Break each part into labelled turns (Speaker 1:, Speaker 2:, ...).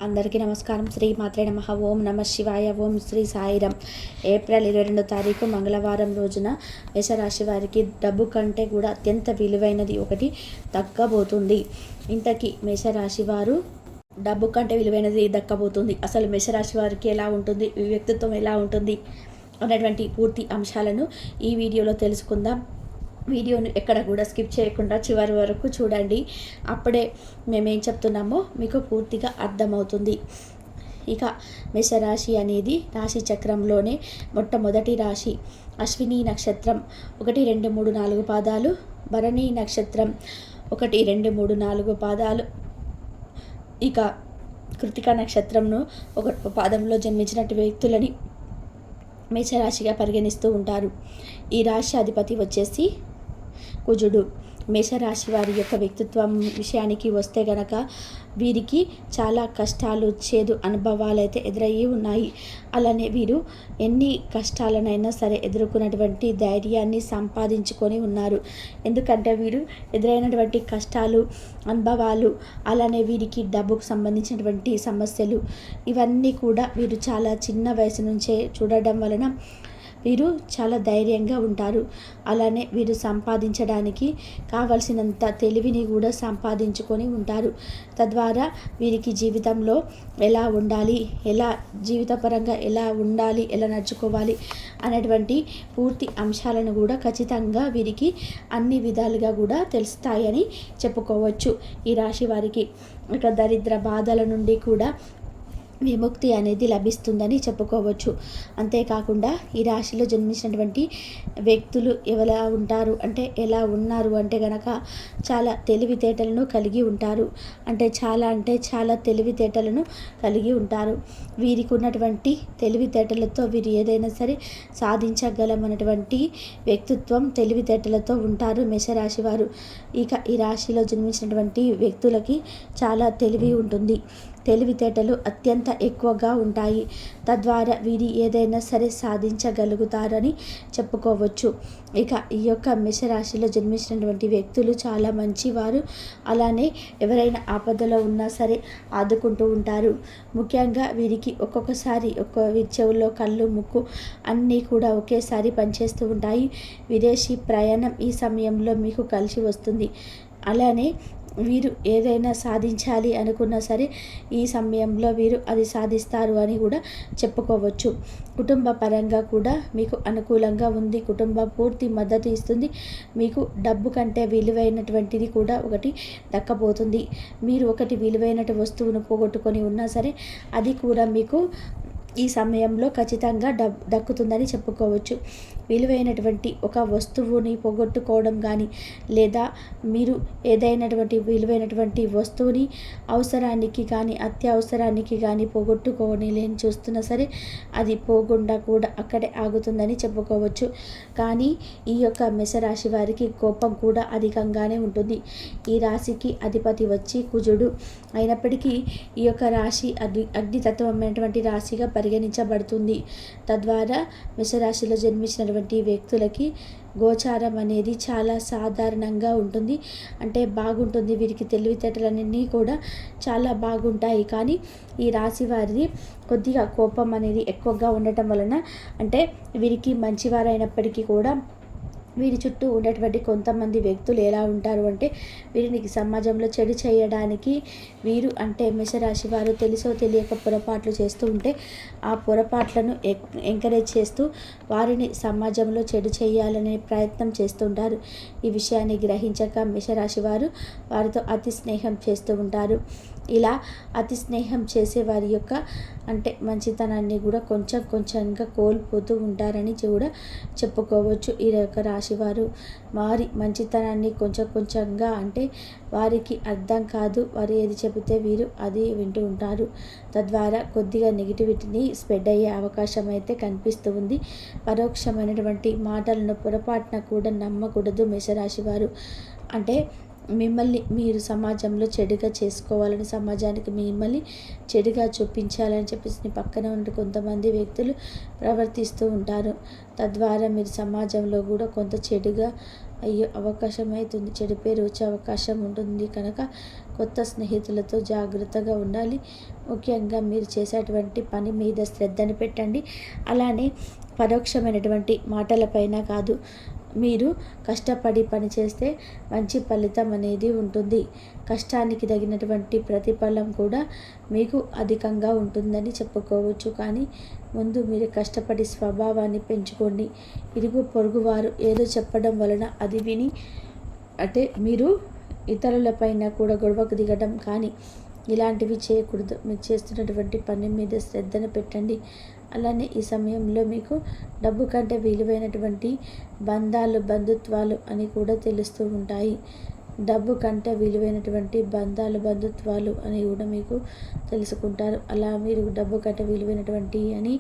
Speaker 1: అందరికీ నమస్కారం. శ్రీ మాత్రే నమః. ఓం నమ శివాయ. ఓం శ్రీ సాయిరం. ఏప్రిల్ 22 తారీఖు మంగళవారం రోజున మేషరాశి వారికి డబ్బు కంటే కూడా అత్యంత విలువైనది ఒకటి దక్కబోతుంది. ఇంతకీ మేషరాశి వారు డబ్బు కంటే విలువైనది దక్కబోతుంది. అసలు మేషరాశి వారికి ఎలా ఉంటుంది, వ్యక్తిత్వం ఎలా ఉంటుంది అనేటువంటి పూర్తి అంశాలను ఈ వీడియోలో తెలుసుకుందాం. వీడియోను ఎక్కడ కూడా స్కిప్ చేయకుండా చివరి వరకు చూడండి. అప్పుడే మేమేం చెప్తున్నామో మీకు పూర్తిగా అర్థమవుతుంది. ఇక మేషరాశి అనేది రాశి చక్రంలోనే మొట్టమొదటి రాశి. అశ్విని నక్షత్రం 1, 2, 3, 4 పాదాలు, భరణి నక్షత్రం 1, 2, 3, 4 పాదాలు, ఇక కృతిక నక్షత్రంను ఒక పాదంలో జన్మించినటువంటి వ్యక్తులని మేషరాశిగా పరిగణిస్తూ ఉంటారు. ఈ రాశి అధిపతి వచ్చేసి కుజుడు. మేషరాశి వారి యొక్క వ్యక్తిత్వం విషయానికి వస్తే గనక వీరికి చాలా కష్టాలు, చేదు అనుభవాలు అయితే ఎదురయ్యి ఉన్నాయి. అలానే వీరు ఎన్ని కష్టాలనైనా సరే ఎదుర్కొన్నటువంటి ధైర్యాన్ని సంపాదించుకొని ఉన్నారు. ఎందుకంటే వీరు ఎదురైనటువంటి కష్టాలు, అనుభవాలు, అలానే వీరికి డబ్బుకు సంబంధించినటువంటి సమస్యలు ఇవన్నీ కూడా వీరు చాలా చిన్న వయసు నుంచే చూడడం వలన వీరు చాలా ధైర్యంగా ఉంటారు. అలానే వీరు సంపాదించడానికి కావలసినంత తెలివిని కూడా సంపాదించుకొని ఉంటారు. తద్వారా వీరికి జీవితంలో ఎలా ఉండాలి, ఎలా జీవితపరంగా ఎలా ఉండాలి, ఎలా నడుచుకోవాలి అనేటువంటి పూర్తి అంశాలను కూడా ఖచ్చితంగా వీరికి అన్ని విధాలుగా కూడా తెలుస్తాయని చెప్పుకోవచ్చు. ఈ రాశి వారికి ఇక దరిద్ర బాధల నుండి కూడా విముక్తి అనేది లభిస్తుందని చెప్పుకోవచ్చు. అంతేకాకుండా ఈ రాశిలో జన్మించినటువంటి వ్యక్తులు ఎలా ఉంటారు అంటే గనక చాలా తెలివితేటలను కలిగి ఉంటారు. అంటే చాలా తెలివితేటలను కలిగి ఉంటారు. వీరికి ఉన్నటువంటి తెలివితేటలతో వీరు ఏదైనా సరే సాధించగలమన్నటువంటి వ్యక్తిత్వం, తెలివితేటలతో ఉంటారు మేషరాశి వారు. ఇక ఈ రాశిలో జన్మించినటువంటి వ్యక్తులకి చాలా తెలివి ఉంటుంది. తెలివితేటలు అత్యంత ఎక్కువగా ఉంటాయి. తద్వారా వీరి ఏదైనా సరే సాధించగలుగుతారని చెప్పుకోవచ్చు. ఇక ఈ యొక్క మేషరాశిలో జన్మించినటువంటి వ్యక్తులు చాలా మంచివారు. అలానే ఎవరైనా ఆపదలో ఉన్నా సరే ఆదుకుంటూ ఉంటారు. ముఖ్యంగా వీరికి ఒక్కొక్కసారి చెవుల్లో కళ్ళు, ముక్కు అన్నీ కూడా ఒకేసారి పనిచేస్తూ ఉంటాయి. విదేశీ ప్రయాణం ఈ సమయంలో మీకు కలిసి వస్తుంది. అలానే వీరు ఏదైనా సాధించాలి అనుకున్నా సరే ఈ సమయంలో వీరు అది సాధిస్తారు అని కూడా చెప్పుకోవచ్చు. కుటుంబ పరంగా కూడా మీకు అనుకూలంగా ఉంది. కుటుంబం పూర్తి మద్దతు ఇస్తుంది. మీకు డబ్బు కంటే విలువైనటువంటిది కూడా ఒకటి దక్కబోతుంది. మీరు ఒకటి విలువైన వస్తువును పోగొట్టుకొని ఉన్నా సరే అది కూడా మీకు ఈ సమయంలో ఖచ్చితంగా దక్కుతుందని చెప్పుకోవచ్చు. విలువైనటువంటి ఒక వస్తువుని పోగొట్టుకోవడం కానీ, లేదా మీరు ఏదైనటువంటి విలువైనటువంటి వస్తువుని అవసరానికి కానీ, అత్యవసరానికి కానీ పోగొట్టుకొని చూస్తున్నా సరే అది పోకుండా కూడా అక్కడే ఆగుతుందని చెప్పుకోవచ్చు. కానీ ఈ యొక్క మేషరాశి వారికి కోపం కూడా అధికంగానే ఉంటుంది. ఈ రాశికి అధిపతి వచ్చి కుజుడు అయినప్పటికీ ఈ యొక్క రాశి అగ్నితత్వమైనటువంటి రాశిగా పరిగణించబడుతుంది. తద్వారా మేషరాశిలో జన్మించినటువంటి వ్యక్తులకి గోచారం అనేది చాలా సాధారణంగా ఉంటుంది. అంటే బాగుంటుంది. వీరికి తెలివితేటలన్నీ కూడా చాలా బాగుంటాయి. కానీ ఈ రాశి వారిది కొద్దిగా కోపం అనేది ఎక్కువగా ఉండటం వలన అంటే వీరికి మంచివారైనప్పటికీ కూడా వీరి చుట్టూ ఉన్నటువంటి కొంతమంది వ్యక్తులు ఎలా ఉంటారు అంటే వీరిని సమాజంలో చెడు చేయడానికి వీరు అంటే మేషరాశి వారు తెలుసో తెలియక పొరపాట్లు చేస్తూ ఉంటే ఆ పొరపాట్లను ఎంకరేజ్ చేస్తూ వారిని సమాజంలో చెడు చేయాలనే ప్రయత్నం చేస్తుంటారు. ఈ విషయాన్ని గ్రహించక మేషరాశి వారు వారితో అతి స్నేహం చేస్తూ ఉంటారు. ఇలా అతి స్నేహం చేసే వారి యొక్క అంటే మంచితనాన్ని కూడా కొంచెంగా కోల్పోతూ ఉంటారని కూడా చెప్పుకోవచ్చు. ఈ యొక్క రాశివారు వారి మంచితనాన్ని కొంచెంగా అంటే వారికి అర్థం కాదు. వారు ఏది చెబితే వీరు అది వింటూ ఉంటారు. తద్వారా కొద్దిగా నెగిటివిటీని స్ప్రెడ్ అయ్యే అవకాశం అయితే కనిపిస్తూ ఉంది. పరోక్షమైనటువంటి మాటలను పొరపాటున కూడా నమ్మకూడదు మేషరాశి వారు. అంటే మిమ్మల్ని మీరు సమాజంలో చెడుగా చేసుకోవాలని, సమాజానికి మిమ్మల్ని చెడుగా చూపించాలని చెప్పేసి పక్కన ఉండి కొంతమంది వ్యక్తులు ప్రవర్తిస్తూ ఉంటారు. తద్వారా మీరు సమాజంలో కూడా కొంత చెడుగా అయ్యే అవకాశం అవుతుంది, చెడు పేరు వచ్చే అవకాశం ఉంటుంది. కనుక కొత్త స్నేహితులతో జాగ్రత్తగా ఉండాలి. ముఖ్యంగా మీరు చేసేటువంటి పని మీద శ్రద్ధని పెట్టండి. అలానే పరోక్షమైనటువంటి మాటలపైన కాదు, మీరు కష్టపడి పని చేస్తే మంచి ఫలితం అనేది ఉంటుంది. కష్టానికి తగినటువంటి ప్రతిఫలం కూడా మీకు అధికంగా ఉంటుందని చెప్పుకోవచ్చు. కానీ ముందు మీరు కష్టపడి స్వభావాన్ని పెంచుకోండి. ఇరుగు పొరుగు వారు ఏదో చెప్పడం వలన అది విని అంటే మీరు ఇతరులపైన కూడా గొడవకు దిగడం కానీ ఇలాంటివి చేయకూడదు. మీరు చేస్తున్నటువంటి పని మీద శ్రద్ధను పెట్టండి. అలానే ఈ సమయంలో మీకు డబ్బు కంటే విలువైనటువంటి బంధాలు, బంధుత్వాలు అని కూడా తెలుస్తూ ఉంటాయి. డబ్బు కంటే విలువైనటువంటి బంధాలు, బంధుత్వాలు అని కూడా మీకు తెలుసుకుంటారు. అలా మీరు డబ్బు కంటే విలువైనటువంటి అని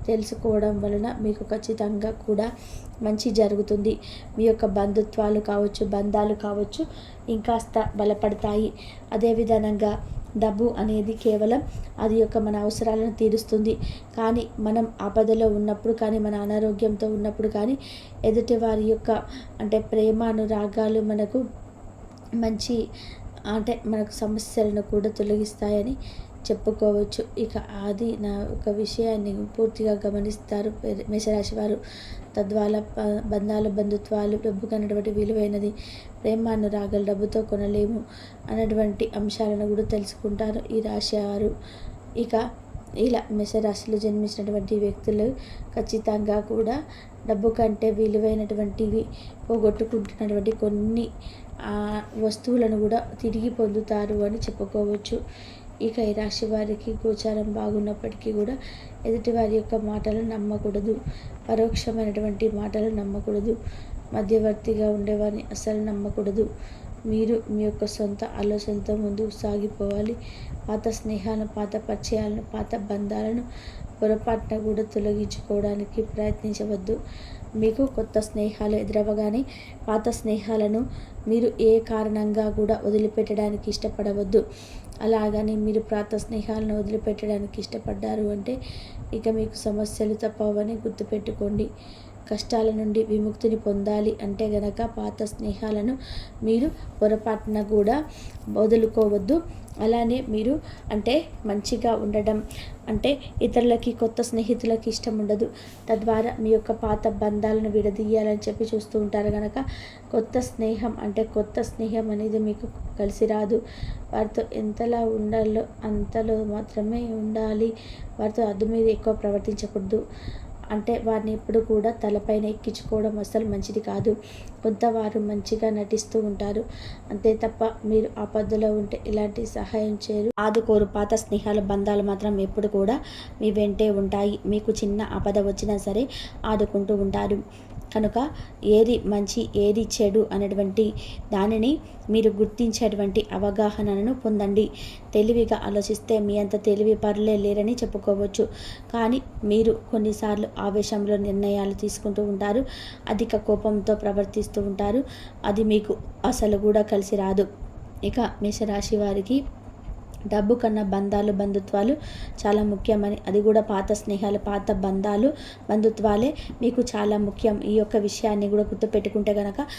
Speaker 1: తెలుసుకోవడం వలన మీకు ఖచ్చితంగా కూడా మంచి జరుగుతుంది. మీ యొక్క బంధుత్వాలు కావచ్చు, బంధాలు కావచ్చు ఇంకాస్త బలపడతాయి. అదేవిధంగా డబ్బు అనేది కేవలం అది యొక్క మన అవసరాలను తీరుస్తుంది. కానీ మనం ఆపదలో ఉన్నప్పుడు కానీ, మన అనారోగ్యంతో ఉన్నప్పుడు కానీ, ఎదుటి వారి యొక్క అంటే ప్రేమ అనురాగాలు మనకు మంచి అంటే మనకు సమస్యలను కూడా తొలగిస్తాయని చెప్పుకోవచ్చు. ఇక అది నా ఒక విషయాన్ని పూర్తిగా గమనిస్తారు మేషరాశి వారు. తద్వారా బంధాలు, బంధుత్వాలు డబ్బు కన్నటువంటి విలువైనది, ప్రేమ అనురాగాలు డబ్బుతో కొనలేము అన్నటువంటి అంశాలను కూడా తెలుసుకుంటారు ఈ రాశి వారు. ఇక ఇలా మేషరాశిలో జన్మించినటువంటి వ్యక్తులు ఖచ్చితంగా కూడా డబ్బు కంటే విలువైనటువంటివి పోగొట్టుకుంటున్నటువంటి కొన్ని వస్తువులను కూడా తిరిగి పొందుతారు అని చెప్పుకోవచ్చు. ఇక ఈ రాశి వారికి గోచారం బాగున్నప్పటికీ కూడా ఎదుటివారి యొక్క మాటలు నమ్మకూడదు, పరోక్షమైనటువంటి మాటలు నమ్మకూడదు, మధ్యవర్తిగా ఉండేవారిని అసలు నమ్మకూడదు. మీరు మీ యొక్క సొంత ఆలోచనతో ముందుకు సాగిపోవాలి. పాత స్నేహాలను, పాత పరిచయాలను, పాత బంధాలను పొరపాటున కూడా తొలగించుకోవడానికి ప్రయత్నించవద్దు. మీకు కొత్త స్నేహాలు ఎదురవగానే పాత స్నేహాలను మీరు ఏ కారణంగా కూడా వదిలిపెట్టడానికి ఇష్టపడవద్దు. అలాగని మీరు పాత స్నేహాలను వదిలిపెట్టడానికి ఇష్టపడ్డారు అంటే ఇక మీకు సమస్యలు తప్పవని గుర్తుపెట్టుకోండి. కష్టాల నుండి విముక్తిని పొందాలి అంటే గనక పాత స్నేహాలను మీరు పొరపాటున కూడా వదులుకోవద్దు. అలానే మీరు అంటే మంచిగా ఉండడం అంటే ఇతరులకి, కొత్త స్నేహితులకి ఇష్టం ఉండదు. తద్వారా మీ యొక్క పాత బంధాలను విడదీయాలని చెప్పి చూస్తూ ఉంటారు కనుక కొత్త స్నేహం అనేది మీకు కలిసి రాదు. వారితో ఎంతలా ఉండాలో అంతలో మాత్రమే ఉండాలి. వారితో అద్దు మీద ఎక్కువ ప్రవర్తించకూడదు. అంటే వారిని ఎప్పుడు కూడా తలపైన ఎక్కించుకోవడం అస్సలు మంచిది కాదు. కొంతవారు మంచిగా నటిస్తూ ఉంటారు అంతే తప్ప మీరు ఆపదలో ఉంటే ఇలాంటి సహాయం చేయరు, ఆదుకోరు. పాత స్నేహాలు, బంధాలు మాత్రం ఎప్పుడు కూడా మీ వెంటే ఉంటాయి. మీకు చిన్న ఆపద వచ్చినా సరే ఆదుకుంటూ ఉంటారు. కనుక ఏది మంచి, ఏది చెడు అనేటువంటి దానిని మీరు గుర్తించేటువంటి అవగాహనను పొందండి. తెలివిగా ఆలోచిస్తే మీ అంత తెలివి పరులే లేరని చెప్పుకోవచ్చు. కానీ మీరు కొన్నిసార్లు ఆవేశంలో నిర్ణయాలు తీసుకుంటూ ఉంటారు, అధిక కోపంతో ప్రవర్తిస్తూ ఉంటారు. అది మీకు అసలు కూడా కలిసి రాదు. ఇక మేషరాశి వారికి డబ్బు కన్నా బంధాలు, బంధుత్వాలు చాలా ముఖ్యమని, అది కూడా పాత స్నేహాలు, పాత బంధాలు, బంధుత్వాలే మీకు చాలా ముఖ్యం. ఈ యొక్క విషయాన్ని కూడా గుర్తుపెట్టుకుంటే కనుక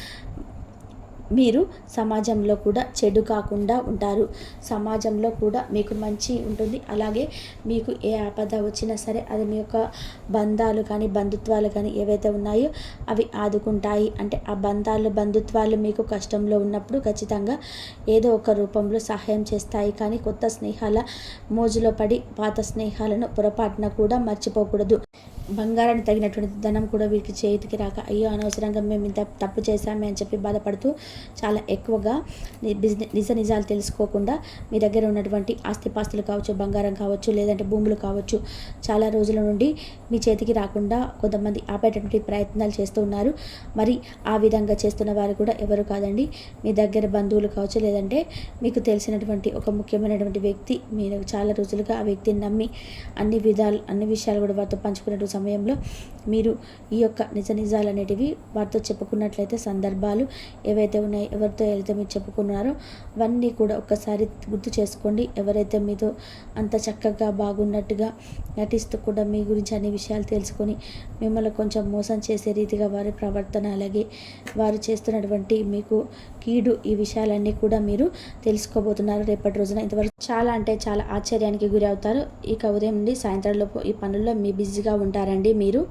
Speaker 1: మీరు సమాజంలో కూడా చెడు కాకుండా ఉంటారు. సమాజంలో కూడా మీకు మంచి ఉంటుంది. అలాగే మీకు ఏ ఆపద వచ్చినా సరే అది మీ యొక్క బంధాలు కానీ, బంధుత్వాలు కానీ ఏవైతే ఉన్నాయో అవి ఆదుకుంటాయి. అంటే ఆ బంధాలు, బంధుత్వాలు మీకు కష్టంలో ఉన్నప్పుడు ఖచ్చితంగా ఏదో ఒక రూపంలో సహాయం చేస్తాయి. కానీ కొత్త స్నేహాల మోజులో పడి పాత స్నేహాలను పొరపాటున కూడా మర్చిపోకూడదు. బంగారాన్ని తగినటువంటి ధనం కూడా వీరికి చేతికి రాక అయ్యో అనవసరంగా మేము ఇంత తప్పు చేశామే అని చెప్పి బాధపడుతూ చాలా ఎక్కువగా నిజాలు తెలుసుకోకుండా మీ దగ్గర ఉన్నటువంటి ఆస్తిపాస్తులు కావచ్చు, బంగారం కావచ్చు, లేదంటే భూములు కావచ్చు చాలా రోజుల నుండి మీ చేతికి రాకుండా కొంతమంది ఆపేటటువంటి ప్రయత్నాలు చేస్తూ ఉన్నారు. మరి ఆ విధంగా చేస్తున్న వారు కూడా ఎవరు కాదండి, మీ దగ్గర బంధువులు కావచ్చు, లేదంటే మీకు తెలిసినటువంటి ఒక ముఖ్యమైనటువంటి వ్యక్తి. మీరు చాలా రోజులుగా ఆ వ్యక్తిని నమ్మి అన్ని విషయాలు కూడా వారితో పంచుకునే సమయంలో మీరు ఈ యొక్క నిజాలు అనేటివి వారితో చెప్పుకున్నట్లయితే సందర్భాలు ఏవైతే ఉన్నాయో, ఎవరితో అయితే మీరు చెప్పుకున్నారో అవన్నీ కూడా ఒక్కసారి గుర్తు చేసుకోండి. ఎవరైతే మీతో అంత చక్కగా బాగున్నట్టుగా నటిస్తూ కూడా మీ గురించి అన్ని విషయాలు తెలుసుకొని మిమ్మల్ని కొంచెం మోసం చేసే రీతిగా వారి ప్రవర్తన, అలాగే వారు చేస్తున్నటువంటి మీకు కీడు, ఈ విషయాలన్నీ కూడా మీరు తెలుసుకోబోతున్నారు రేపటి రోజున. ఇంతవరకు చాలా అంటే చాలా ఆశ్చర్యానికి గురి అవుతారు. ఇక ఉదయం నుండి సాయంత్రం లోపు ఈ పనుల్లో మీ బిజీగా ఉంటారండి మీరు.